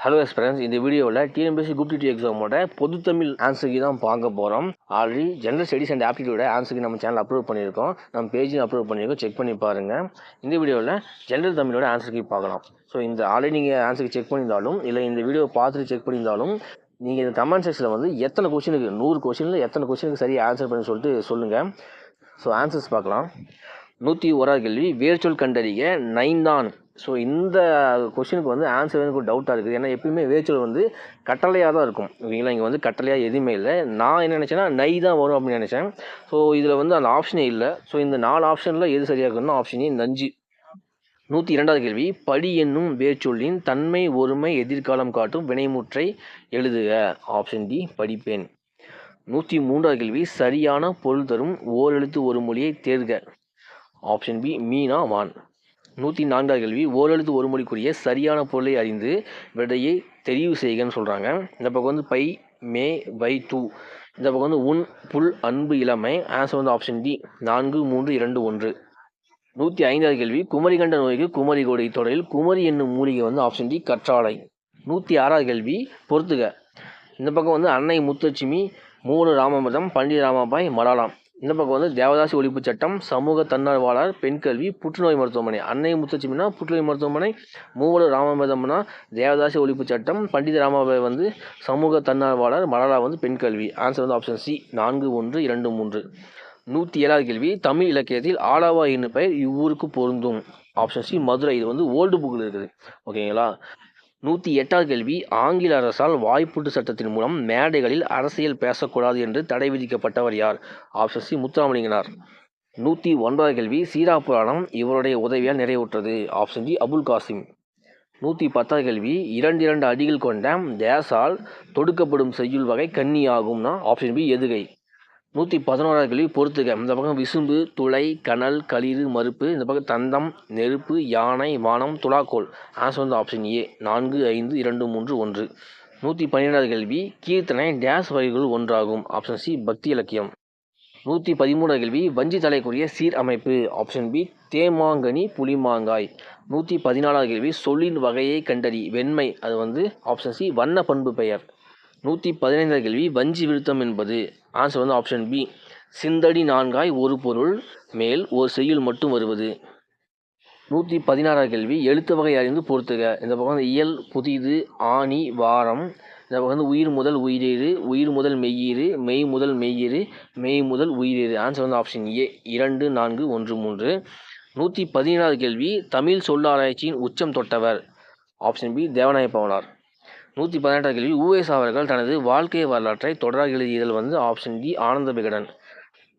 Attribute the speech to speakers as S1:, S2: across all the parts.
S1: Hello எஸ்பிரன்ஸ், இந்த வீடியோவில் TNPSC group D எக்ஸாமோட பொது தமிழ் ஆன்சருக்கு தான் பார்க்க போகிறோம். ஆல்ரெடி ஜென்ரல் ஸ்டடீஸ் அண்ட் ஆப்டிடியூட ஆன்சருக்கு நம்ம சேனல் அப்லோட் பண்ணியிருக்கோம், நம்ம பேஜையும் அப்லோட் பண்ணியிருக்கோம், செக் பண்ணி பாருங்கள். இந்த வீடியோவில் ஜென்ரல் தமிழோட ஆன்சருக்கு பார்க்கலாம். ஸோ இந்த ஆல்ரெடி நீங்கள் ஆன்சருக்கு செக் பண்ணியிருந்தாலும் இல்லை இந்த வீடியோ பார்த்துட்டு செக் பண்ணியிருந்தாலும் நீங்கள் இந்த கமெண்ட் செக்ஷனில் வந்து எத்தனை கொஸ்டினுக்கு 100 கொஸ்டினில் எத்தனை கொஸ்டினுக்கு சரியாக ஆன்சர் பண்ணி சொல்லிட்டு சொல்லுங்கள். ஸோ ஆன்சர்ஸ் பார்க்கலாம். 101வது கேள்வி, வேர்ச்சொல் கண்டறிய நைந்தான். ஸோ இந்த கொஸ்டினுக்கு வந்து ஆன்சர் வந்து ஒரு டவுட்டாக இருக்குது. ஏன்னா எப்பயுமே வேர்ச்சொல் வந்து கட்டளையாக தான் இருக்கும், ஓகேங்களா? இங்கே வந்து கட்டளையாக எதுவுமே இல்லை. நான் என்ன நினச்சேன்னா நை தான் வரும் அப்படின்னு நினச்சேன். ஸோ இதில் வந்து அந்த ஆப்ஷனே இல்லை. ஸோ இந்த 4 ஆப்ஷனில் எது சரியாக இருக்குன்னா ஆப்ஷனே நஞ்சு. 102வது கேள்வி, படி என்னும் வேர்ச்சொல்லின் தன்மை ஒருமை எதிர்காலம் காட்டும் வினைமுற்றை எழுதுக. ஆப்ஷன் டி படிப்பேன். 103வது கேள்வி, சரியான பொருள் தரும் ஓரெழுத்து ஒரு மொழியை தேர்க. ஆப்ஷன் பி மீனா மான். 104வது கேள்வி, ஓரெழுத்து ஒரு மொழிக்குரிய சரியான பொருளை அறிந்து விடையை தெரிவு செய்கன்னு சொல்கிறாங்க. இந்த பக்கம் வந்து பை மே வை தூ, இந்த பக்கம் வந்து உன் புல் அன்பு இளமை. ஆன்சர் வந்து ஆப்ஷன் டி 4 3 2 1. 105வது கேள்வி, குமரி கண்ட நோய்க்கு குமரி கோடை தொடரில் குமரி என்னும் மூலிகை வந்து ஆப்ஷன் டி கற்றாழை. 106வது கேள்வி பொறுத்துக. இந்த பக்கம் வந்து அன்னை முத்தலட்சுமி, மூவலு ராமாமிர்தம், பண்டித ராமாபாய், மலாலாம். இந்த பக்கம் வந்து தேவதாசி ஒழிப்பு சட்டம், சமூக தன்னார்வலர், பெண் கல்வி, புற்றுநோய் மருத்துவமனை. அன்னை முத்தலட்சுமினா புற்றுநோய் மருத்துவமனை, மூவலு ராமாமிர்தம்னா தேவதாசி ஒழிப்பு சட்டம், பண்டித ராமாபாய் வந்து சமூக தன்னார்வலர், மலாலா வந்து பெண் கல்வி. ஆன்சர் வந்து ஆப்ஷன் சி 4 1 2 3. 107வது கேள்வி, தமிழ் இலக்கியத்தில் ஆலவா என்னும் பெயர் இவ்வூருக்கு பொருந்தும். Option C Madurai. இது வந்து ஓல்டு புக்கில் இருக்குது, ஓகேங்களா? 108வது கேள்வி, ஆங்கில அரசால் வாய்ப்பூட்டு சட்டத்தின் மூலம் மேடைகளில் அரசியல் பேசக்கூடாது என்று தடை விதிக்கப்பட்டவர் யார்? Option C முத்துராமலிங்கனார். 109வது கேள்வி, சீரா புராணம் இவருடைய உதவியால் நிறைவுற்றது. Option D Abul Kasim. 110வது கேள்வி, 2 அடிகள் கொண்ட தேசால் தொடுக்கப்படும் செய்யுள் வகை கன்னி ஆகும்னா ஆப்ஷன் பி எதுகை. 111வது கேள்வி பொறுத்துக. இந்த பக்கம் விசும்பு, துளை, கனல், களிறு, மறுப்பு. இந்த பக்கம் தந்தம், நெருப்பு, யானை, வானம், துலாக்கோல். ஆன்சர் வந்து ஆப்ஷன் ஏ 4 5 2 3 1. 112வது கேள்வி, கீர்த்தனை டேஸ் வகைகள் ஒன்றாகும். ஆப்ஷன் சி பக்தி இலக்கியம். 113வது கேள்வி, வஞ்சி தலைக்குரிய சீர் அமைப்பு. Option B தேமாங்கனி புலிமாங்காய். 114வது கேள்வி, சொல்லின் வகையை கண்டறி. வெண்மை, அது வந்து ஆப்ஷன் சி வண்ண பண்பு பெயர். 115வது கேள்வி, வஞ்சி விருத்தம் என்பது. ஆன்சர் வந்து ஆப்ஷன் பி சிந்தடி நான்காய் ஒரு பொருள் மேல் ஒரு செய்யுள் மட்டும் வருவது. 116வது கேள்வி, எழுத்து வகை அறிந்து பொறுத்துக. இந்த பக்கம் வந்து இயல், புதிது, ஆணி, வாரம். இந்த பக்கம் வந்து உயிர் முதல் உயிரீறு, உயிர் முதல் மெய்யீறு, மெய் முதல் மெய்யீறு, மெய் முதல் உயிரீறு. ஆன்சர் வந்து ஆப்ஷன் ஏ 2 4 1 3. 117வது கேள்வி, தமிழ் சொல்லாராய்ச்சியின் உச்சம் தொட்டவர். Option B Devaneya பவனார். 118வது கேள்வி, உவேசா அவர்கள் தனது வாழ்க்கை வரலாற்றை தொடராக எழுதியதில் வந்து ஆப்ஷன் டி ஆனந்த விகடன்.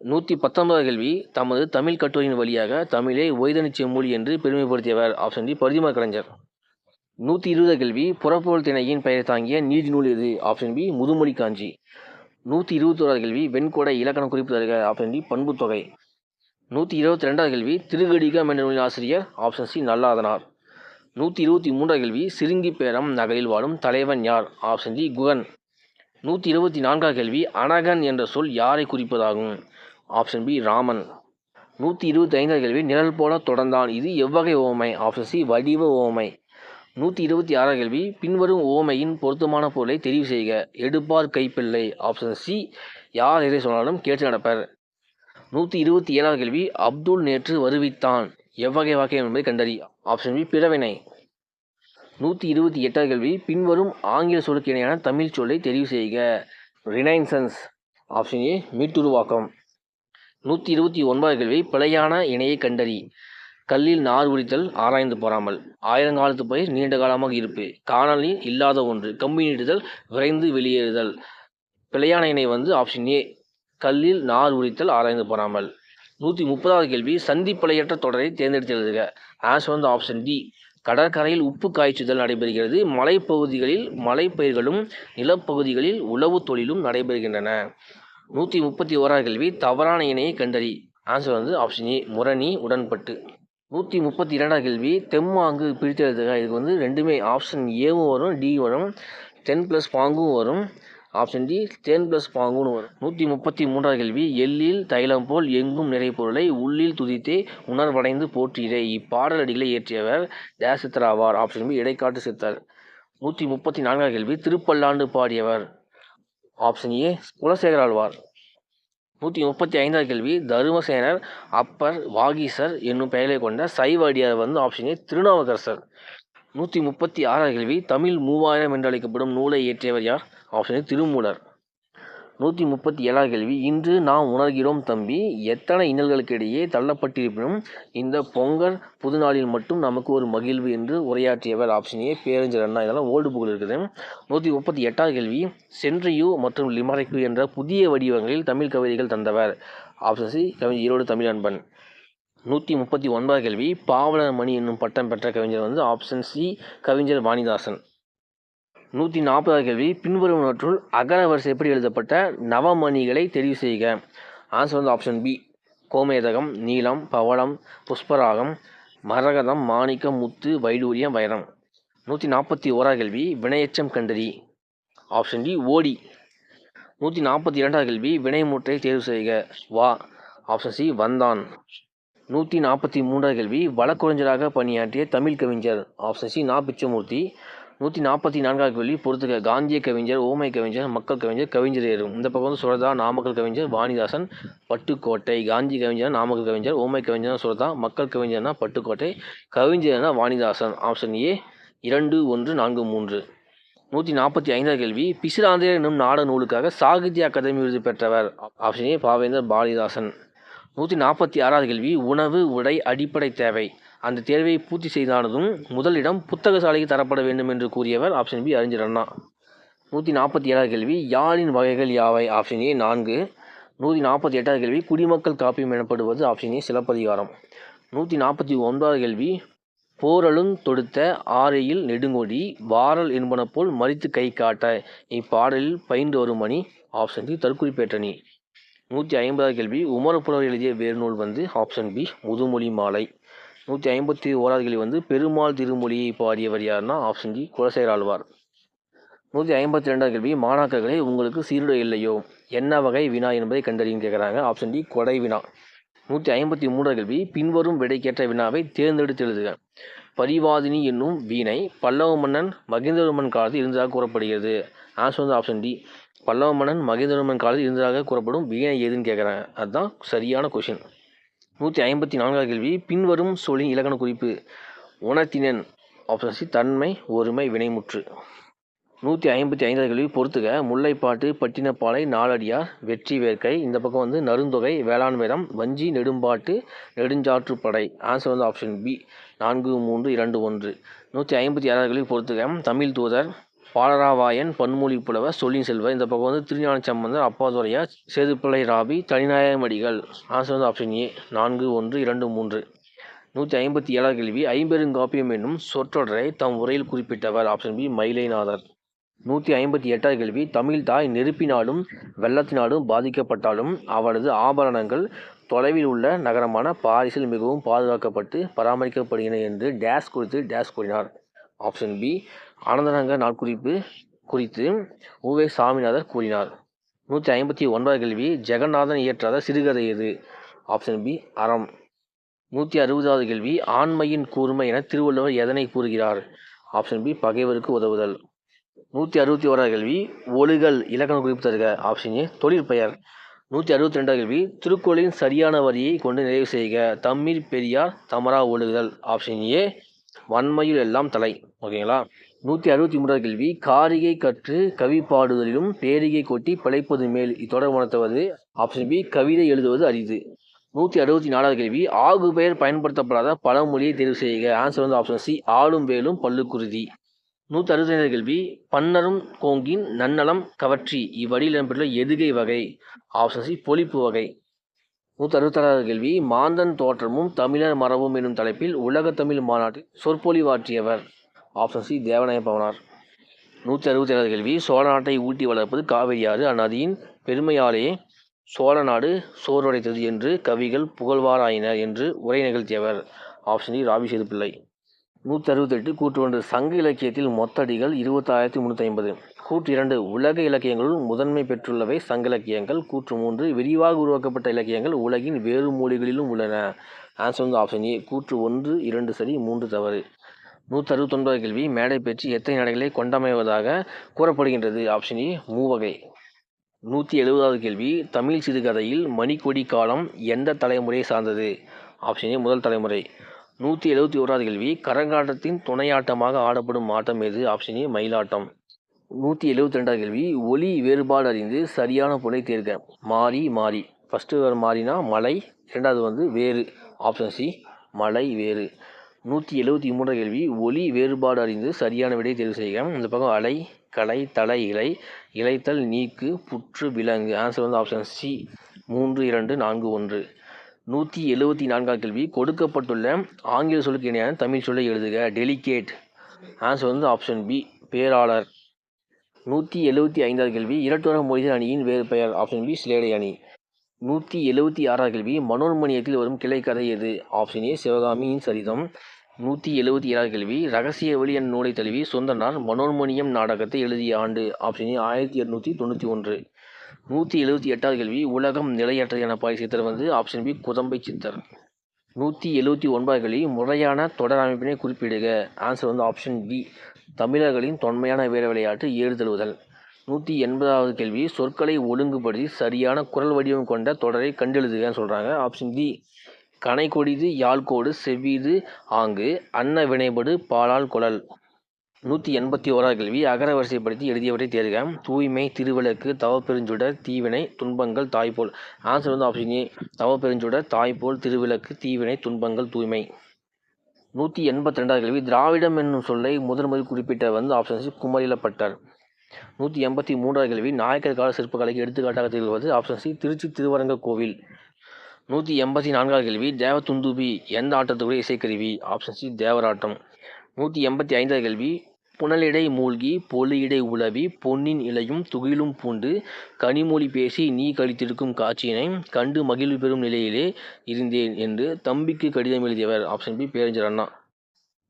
S1: 119வது கேள்வி, தமது தமிழ் கட்டுரையின் வழியாக தமிழை ஒய்தனி செம்மொழி என்று பெருமைப்படுத்தியவர். ஆப்ஷன் டி பரிதிமா கலைஞர். 120வது கேள்வி, புறப்பொருள் திணையின் பெயர் தாங்கிய நீதி நூல் எது? ஆப்ஷன் பி முதுமொழி காஞ்சி. 121வது கேள்வி, வெண்கொடை இலக்கண குறிப்பு தருக. Option D பண்புத்தொகை. 122வது கேள்வி, திருகடிகம் என்ற நூலின் ஆசிரியர். Option C Nalladhanar. 123வது கேள்வி, சிறுங்கி பேரம் நகரில் வாழும் தலைவன் யார்? Option D Guhan. 124வது கேள்வி, அனகன் என்ற சொல் யாரை குறிப்பதாகும்? Option B Raman. 125வது கேள்வி, நிழல் போல தொடர்ந்தான் இது எவ்வகை ஓமை? ஆப்ஷன் சி வடிவ ஓமை. 126வது கேள்வி, பின்வரும் ஓமையின் பொருத்தமான பொருளை தெரிவு செய்க. எடுப்பார் கைப்பிள்ளை. ஆப்ஷன் சி யார் எதை சொன்னாலும் கேட்டு நடப்பர். 127வது கேள்வி, அப்துல் நேற்று வருவித்தான் எவ்வகை வாக்கியம் என்பதை கண்டறி. ஆப்ஷன் பி பிறவினை. 128வது கேள்வி, பின்வரும் ஆங்கில சொல்லுக்கு இணையான தமிழ் சொல்லை தெரிவு செய்க. ரினைசன்ஸ். Option A மீட்டுருவாக்கம். 129வது கேள்வி, பிழையான இணையை கண்டறி. கல்லில் நார் உரித்தல் ஆராய்ந்து போராமல், ஆயிரங்காலத்து பயிர் நீண்ட காலமாக இருப்பு, காணலில் இல்லாத ஒன்று, கம்பி நீட்டுதல், விரைந்து வெளியேறுதல். பிழையான இணை வந்து ஆப்ஷன் ஏ கல்லில் நார் உரித்தல் ஆராய்ந்து போராமல். 130வது கேள்வி, சந்திப்பிழையற்ற தொடரை தேர்ந்தெடுத்து எழுதுக. ஆன்சர் வந்து ஆப்ஷன் டி கடற்கரையில் உப்பு காய்ச்சுதல் நடைபெறுகிறது. மலைப்பகுதிகளில் மலைப்பயிர்களும் நிலப்பகுதிகளில் உழவு தொழிலும் நடைபெறுகின்றன. 131வது கேள்வி, தவறான இணையை கண்டறி. ஆன்சர் வந்து ஆப்ஷன் ஏ முரணி உடன்பட்டு. 132வது கேள்வி, தெம்மாங்கு பிரித்து எழுதுக. இதுக்கு வந்து ரெண்டுமே ஆப்ஷன் ஏவும் வரும், டி வரும். தென் ப்ளஸ் பாங்கும் வரும். ஆப்ஷன் டி தேன் ப்ளஸ் பாங்குன்னு வரும். 133வது கேள்வி, எள்ளில் தைலம் போல் எங்கும் நிறை பொருளை உள்ளில் துதித்தே உணர்வடைந்து போற்றியதே. இப்பாடலடிகளை இயற்றியவர் டேஸ் சித்தர் ஆவார். ஆப்ஷன் பி இடைக்காட்டு சித்தர். 134வது கேள்வி திருப்பல்லாண்டு பாடியவர். Option A Kulasekhara Alwar. 135வது கேள்வி தருமசேனர், அப்பர், வாகீசர் என்னும் பெயரை கொண்ட சைவ அடியார் வந்து ஆப்ஷன் ஏ திருநாவுக்கரசர். 136வது கேள்வி தமிழ் 3000 என்று அழைக்கப்படும் நூலை இயற்றியவர் யார்? Option A Thirumoolar. 137வது கேள்வி இன்று நாம் உணர்கிறோம் தம்பி, எத்தனை இன்னல்களுக்கு இடையே தள்ளப்பட்டிருப்பினும் இந்த பொங்கல் புதுநாளில் மட்டும் நமக்கு ஒரு மகிழ்வு என்று உரையாற்றியவர். ஆப்ஷன் ஏ பேரறிஞர் அண்ணா. இதெல்லாம் ஓல்டு புக்கில் இருக்குது. 138வது கேள்வி சென்ட்ரியூ மற்றும் லிமரைக்கு என்ற புதிய வடிவங்களில் தமிழ் கவிதைகள் தந்தவர். ஆப்ஷன் சி கவிஞர் ஈரோடு தமிழ் அன்பன். 139வது கேள்வி பாவலர் மணி என்னும் பட்டம் பெற்ற கவிஞர் வந்து ஆப்ஷன் சி கவிஞர் வாணிதாசன். 140வது கேள்வி பின்வருவனற்றுள் அகர வரிசை எப்படி எழுதப்பட்ட நவமணிகளை தெரிவு செய்க. ஆன்சர் வந்து ஆப்ஷன் பி கோமேதகம், நீலம், பவளம், புஷ்பராகம், மரகதம், மாணிக்கம், முத்து, வைடூரியம், வைரம். 141வது கேள்வி வினையெச்சம் கண்டறி. ஆப்ஷன் டி ஓடி. 142வது கேள்வி வினைமுற்றை தேர்வு செய்க. வா. ஆப்ஷன் சி வந்தான். 143வது கேள்வி வழக்குரைஞராக பணியாற்றிய தமிழ் கவிஞர். ஆப்ஷன் சி நா பிச்சமூர்த்தி. 144வது கேள்வி பொறுத்துக காந்திய கவிஞர், ஓமை கவிஞர், மக்கள் கவிஞர், கவிஞர் ஏறும். இந்த பக்கம் வந்து சுரதா, நாமக்கல் கவிஞர், வாணிதாசன், பட்டுக்கோட்டை. காந்தி கவிஞர், நாமக்கல் கவிஞர், ஓமை கவிஞர் சுரதா, மக்கள் கவிஞர்னா பட்டுக்கோட்டை, கவிஞர்னா வாணிதாசன். Option A 2, 1, 4, 3. 145வது கேள்வி பிசிராந்தையர் என்னும் நாடக நூலுக்காக சாகித்ய அகாதமி விருது பெற்றவர். ஆப்ஷன் ஏ பாவேந்தர் பாரதிதாசன். 146வது கேள்வி உணவு, உடை அடிப்படை தேவை. அந்த தேர்வை பூர்த்தி செய்தானதும் முதலிடம் புத்தக சாலைக்கு தரப்பட வேண்டும் என்று கூறியவர். ஆப்ஷன் பி அறிஞர் அண்ணா. 147வது கேள்வி யாழின் வகைகள் யாவை. Option A 4. 148வது கேள்வி குடிமக்கள் காப்பியம் எனப்படுவது. Option A Silappatikaram. 149வது கேள்வி போரலுங் தொடுத்த ஆரையில் நெடுங்கொடி வாரல் என்பன போல் மறித்து கை காட்ட. இப்பாடலில் பயின்று வரும் மணி. Option D தற்குறிப்பேற்றணி. 150வது கேள்வி உமரப்புலவர் எழுதிய வேறு நூல் வந்து. ஆப்ஷன் பி முதுமொழி மாலை. 151வது கேள்வி வந்து பெருமாள் திருமொழியை பாடியவர் யாருன்னா. Option D Kulasekara Alvar. 152வது கேள்வி மாணாக்கர்களே உங்களுக்கு சீருடை இல்லையோ என்ன வகை வினா என்பதை கண்டறியும் கேட்குறாங்க. ஆப்ஷன் டி கொடை வினா. 153வது கேள்வி பின்வரும் விடைக்கேற்ற வினாவை தேர்ந்தெடுத்து எழுதுக. பரிவாதினி என்னும் வீணை பல்லவ மன்னன் மகேந்திரவர்மன் காலத்தில் இருந்ததாக கூறப்படுகிறது. ஆன்சர் வந்து ஆப்ஷன் டி பல்லவ மன்னன் மகேந்திரவர்மன் காலத்தில் இருந்ததாக கூறப்படும் வீணை ஏதுன்னு கேட்குறாங்க. அதுதான் சரியான கொஷின். 154வது கேள்வி பின்வரும் சொல்லின் இலக்கண குறிப்பு உணர்த்தினன். ஆப்ஷன் சி தன்மை, ஒருமை, வினைமுற்று. 155வது கேள்வி பொறுத்துக முல்லைப்பாட்டு, பட்டினப்பாலை, நாலடியார், வெற்றி வேர்க்கை. இந்த பக்கம் வந்து நருந்தொகை, வேளாண் வேதம், வஞ்சி, நெடும்பாட்டு, நெடுஞ்சாற்றுப்படை. ஆன்சர் வந்து ஆப்ஷன் பி 4, 3, 2, 1. 156வது கேள்வி பொறுத்துக தமிழ் தூதர், பாலராவாயன், பன்மொழி புலவர், சொல்லின் செல்வர். இந்த பக்கம் வந்து திருஞான சம்பந்தர், அப்பாதுரையார், சேதுப்பிள்ளை ராபி, தனிநாயகமடிகள். ஆன்சர் வந்து ஆப்ஷன் ஏ 4, 1, 2, 3. 157வது கேள்வி ஐம்பெருங்காப்பியம் என்னும் சொற்றொடரை தம் உரையில் குறிப்பிட்டவர். Option B Mayilainathar. 158வது கேள்வி தமிழ் தாய் நெருப்பினாலும் வெள்ளத்தினாலும் பாதிக்கப்பட்டாலும் அவரது ஆபரணங்கள் தொலைவில் உள்ள நகரமான பாரிஸில் மிகவும் பாதுகாக்கப்பட்டு பராமரிக்கப்படுகின்றன என்று டேஸ் குறித்து டேஸ் கூறினார். ஆப்ஷன் பி ஆனந்தநகர் நாட்குறிப்பு குறித்து உவே சாமிநாதர் கூறினார். 159வது கேள்வி ஜெகநாதன் இயற்றாத சிறுகதை எது. ஆப்ஷன் பி அறம். 160வது கேள்வி ஆண்மையின் கூர்மை என திருவள்ளுவர் எதனை கூறுகிறார். Option B பகைவருக்கு உதவுதல். 161வது கேள்வி ஒழுகல் இலக்கண குறிப்பு தருக. ஆப்ஷன் ஏ தொழிற்பெயர். 162வது கேள்வி திருக்குறளின் சரியான வரியை கொண்டு நிறைவு செய்க. தம்மீர் பெரியார் தமரா ஒழுகுதல். ஆப்ஷன் ஏ வன்மையில் எல்லாம் தலை. ஓகேங்களா. 163வது கேள்வி காரிகை கற்று கவி பாடுதலிலும் பேரிகை கொட்டி பிழைப்பது மேல் இத்தொடர் உணர்த்துவது. ஆப்ஷன் பி கவிதை எழுதுவது அரிது. 164வது கேள்வி ஆகு பெயர் பயன்படுத்தப்படாத பழமொழியை தேர்வு செய்க. ஆன்சர் வந்து ஆப்ஷன் சி ஆளும் வேலும் பல்லுக்குருதி. 165வது கேள்வி பன்னரும் கோங்கின் நன்னலம் கவற்றி இவ்வடியில் இடம்பெற்றுள்ள எதுகை வகை. ஆப்ஷன் சி பொழிப்பு வகை. 166வது கேள்வி மாந்தன் தோற்றமும் தமிழர் மரபும் என்னும் தலைப்பில் உலக தமிழ் மாநாட்டில் சொற்பொழிவாற்றியவர். Option C Devaneya பவனார். 167வது கேள்வி சோழ நாட்டை ஊட்டி வளர்ப்பது காவிரியாறு அந்நதியின் பெருமையாலேயே சோழ நாடு சோர்வடைத்தது என்று கவிகள் புகழ்வாராயினர் என்று உரை நிகழ்த்தியவர். ஆப்ஷன் டி ராவி சேதுப்பிள்ளை. 168 கூற்று 1 சங்க இலக்கியத்தில் மொத்த அடிகள் 26,350. கூற்று 2 உலக இலக்கியங்களுள் முதன்மை பெற்றுள்ளவை சங்க இலக்கியங்கள். கூற்று 3 விரிவாக உருவாக்கப்பட்ட இலக்கியங்கள் உலகின் வேறு மூலைகளிலும் உள்ளன. ஆன்சர் வந்து ஆப்ஷன் ஏ கூற்று 1, 2 சரி 3 தவறு. 169 கேள்வி மேடை பேச்சு எத்தனை நடைகளை கொண்டமைவதாக கூறப்படுகின்றது? ஆப்ஷன் ஏ மூவகை. 170வது கேள்வி தமிழ் சிறுகதையில் மணிக்கொடி காலம் எந்த தலைமுறையை சார்ந்தது? ஆப்ஷன் ஏ முதல் தலைமுறை. 171வது கேள்வி கரகாட்டத்தின் துணையாட்டமாக ஆடப்படும் ஆட்டம் எது? ஆப்ஷன் ஏ மயிலாட்டம். 172வது கேள்வி ஒலி வேறுபாடு அறிந்து சரியான பொருளை தேர்க. மாறி மாறி. ஃபஸ்ட்டு மாறினா மலை, இரண்டாவது வேறு. ஆப்ஷன் சி மலை வேறு. 173வது கேள்வி ஒலி வேறுபாடு அறிந்து சரியான விடையை தேர்வு செய்க. இந்த பக்கம் அலை, கலை, தலை, இலை, இலைத்தல், நீக்கு, புற்று, விலங்கு. Answer option C 3, 2, 4, 1. 174வது கேள்வி கொடுக்கப்பட்டுள்ள ஆங்கில சொல்லுக்கு இணையான தமிழ் சொல்லை எழுதுக. டெலிகேட். ஆன்சர் ஆப்ஷன் பி பேராளர். 175வது கேள்வி இரட்டோர மொழிதல் அணியின் வேறு பெயர்? ஆப்ஷன் பி சிலேடை அணி. 176வது கேள்வி மனோன்மணியத்தில் வரும் கிளைக்கதை எது? ஆப்ஷன் ஏ சிவகாமியின் சரிதம். 177வது கேள்வி ரகசிய வழி என் நூலை தழுவி சொந்தனார் மனோன்மணியம் நாடகத்தை எழுதிய ஆண்டு? Option A 1891. 178வது கேள்வி உலகம் நிலையற்றது என பாய் சித்தர் ஆப்ஷன் பி குதம்பை சித்தர். 179வது கேள்வி முறையான தொடர் அமைப்பினை குறிப்பிடுக. ஆன்சர் ஆப்ஷன் டி தமிழர்களின் தொன்மையான வீர விளையாட்டு ஏறுதழுவுதல். 180வது கேள்வி சொற்களை ஒழுங்குபடுத்தி சரியான குரல் வடிவம் கொண்ட தொடரை கண்டெழுதுகன்னு சொல்கிறாங்க. ஆப்ஷன் டி கனை கொடிது யாழ்கோடு செவ்விது ஆங்கு அன்ன வினைபடு பாலால் குழல். 181வது கேள்வி அகர வரிசைப்படுத்தி எழுதியவற்றை தேர்க. தூய்மை, திருவிளக்கு, தவப்பெருஞ்சுடர், தீவினை, துன்பங்கள், தாய்போல். ஆன்சர் ஆப்ஷன் ஏ தவப்பெருஞ்சுடர், தாய்போல், திருவிளக்கு, தீவினை, துன்பங்கள், தூய்மை. 182வது கேள்வி திராவிடம் என்னும் சொல்லை முதன்முதல் குறிப்பிட்ட ஆப்ஷன் சி குமரிலப்பட்டர். 183வது கேள்வி நாயக்கர் கால சிற்பக்கலைக்கு எடுத்துக்காட்டாக திகழ்வது? ஆப்ஷன் சி திருச்சி திருவரங்க கோவில். 184வது கேள்வி தேவதுந்துபி எந்த ஆட்டத்துக்குரிய இசைக்கருவி? Option C Devarattam. 185வது கேள்வி புனலிடை மூழ்கி பொலியிடை உலவி பொன்னின் இலையும் துகிலும் பூண்டு கனிமொழி பேசி நீ கழித்திருக்கும் காட்சியினை கண்டு மகிழ்வு பெறும் நிலையிலே இருந்தேன் என்று தம்பிக்கு கடிதம் எழுதியவர்? ஆப்ஷன் பி பேரறிஞர் அண்ணா.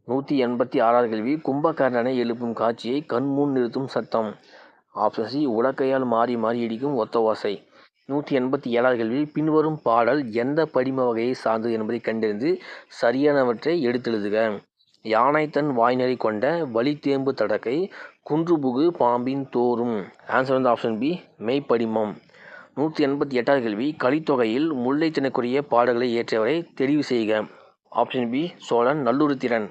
S1: 186வது கேள்வி கும்பகர்ணனை எழுப்பும் காட்சியை கண்முன் நிறுத்தும் சத்தம்? ஆப்ஷன் சி உலக்கையால் மாறி மாறி இடிக்கும் ஒத்த ஓசை. 187வது கேள்வி பின்வரும் பாடல் எந்த படிம வகையை சார்ந்தது என்பதை கண்டறிந்து சரியானவற்றை எடுத்தெழுதுக. யானை தன் வாய்நெறி கொண்ட வலித்தேம்பு தடக்கை குன்றுபுகு பாம்பின் தோறும். ஆன்சர் ஆப்ஷன் பி மெய்ப்படிமம். 188வது கேள்வி கலித்தொகையில் முல்லை திணைக்குரிய பாடல்களை இயற்றியவரை தெரிவு செய்க. Option B Chozhan Nalluruthiran.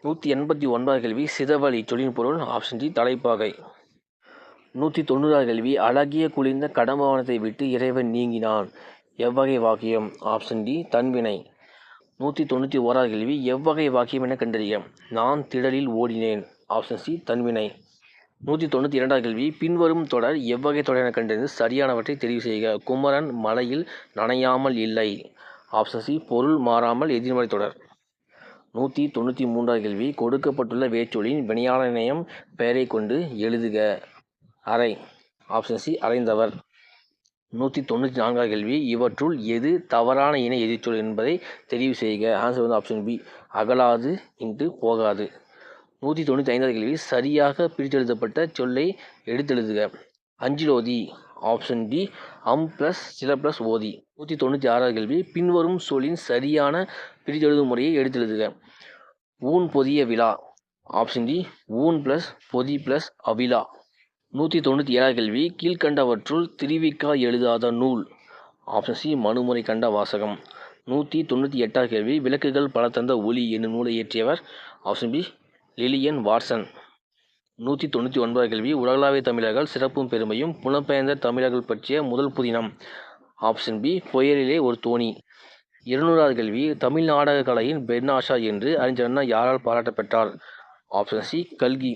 S1: 189வது கேள்வி சிதவழி சொல்லின் பொருள்? ஆப்ஷன் டி தலைப்பாகை. 190வது கேள்வி அழகிய குளிர்ந்த கடம்பவனத்தை விட்டு இறைவன் நீங்கினான் எவ்வகை வாக்கியம்? ஆப்ஷன் டி தன்வினை. 191வது கேள்வி எவ்வகை வாக்கியம் என கண்டறிய. நான் திடலில் ஓடினேன். ஆப்ஷன் சி தன்வினை. 192வது கேள்வி பின்வரும் தொடர் எவ்வகை தொடர் என கண்டறிந்து சரியானவற்றை தெரிவு செய்க. குமரன் மலையில் நனையாமல் இல்லை. ஆப்ஷன் சி பொருள் மாறாமல் எதிர்மறை தொடர். 193வது கேள்வி கொடுக்கப்பட்டுள்ள வேச்சொல்லின் வினையாளர் பெயரை கொண்டு எழுதுக. அறை. Option C அறைந்தவர். 194வது கேள்வி இவற்றுள் எது தவறான இணை எதிர்ச்சொல் என்பதை தெரிவு செய்க. ஆன்சர் ஆப்ஷன் பி அகலாது போகாது. 195வது கேள்வி சரியாக பிரித்தெழுதப்பட்ட சொல்லை எடுத்தெழுதுக. அஞ்சிலோதி. ஆப்ஷன் டி ப்ளஸ் சில ப்ளஸ் ஓதி. 196வது கேள்வி பின்வரும் சொல்லின் சரியான பிரித்தெழுதும் முறையை எடுத்தெழுதுக. ஊன் பொதிய விழா. ஆப்ஷன் டி ஊன் ப்ளஸ் பொதி ப்ளஸ் அவிழா. 197வது கேள்வி கீழ்கண்டவற்றுள் திருவிக்கா எழுதாத நூல்? ஆப்ஷன் சி மனுமுறை கண்ட வாசகம். 198வது கேள்வி விளக்குகள் பல தந்த ஒளி என்னும் நூலை இயற்றியவர்? Option B Lilian Watson. 199வது கேள்வி உலகளாவிய தமிழர்கள் சிறப்பும் பெருமையும் புலம்பெயர்ந்த தமிழர்கள் பற்றிய முதல் புதினம்? ஆப்ஷன் பி புயலிலே ஒரு தோணி. 200வது கேள்வி தமிழ் நாடக கலையின் பெர்னாஷா என்று அறிஞர் அண்ணா யாரால் பாராட்ட பெற்றார்? ஆப்ஷன் சி கல்கி.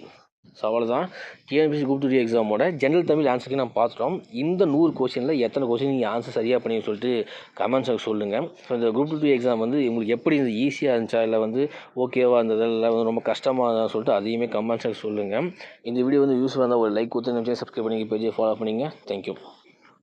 S1: ஸோ அவ்வளோதான் டிஎன்பிஎஸ்சி குரூப் 2 எக்ஸாமோட ஜென்ரல் தமிழ் ஆன்சருக்கு நம்ம பார்த்துட்டோம். இந்த 100 கொஸ்டினில் எத்தனை கொஸ்டின் நீங்கள் ஆன்சர் சரியாக பண்ணி சொல்லிட்டு கமெண்ட்ஸுக்கு சொல்லுங்கள். ஸோ இந்த குரூப் 2 எக்ஸாம் உங்களுக்கு எப்படி இருந்தது? ஈஸியாக இருந்துச்சா இல்லை ஓகேவா இருந்தது இல்லை ரொம்ப கஷ்டமாக இருந்தால் சொல்லிட்டு அதையுமே கமெண்ட்ஸுக்கு சொல்லுங்கள். இந்த வீடியோ யூஸ்ஃபுல்லாக இருந்தால் ஒரு லைக் கொடுத்து நிமிஷம் சப்ஸ்கிரைப் பண்ணி பேஜை ஃபாலோ பண்ணிங்க. தேங்க்யூ.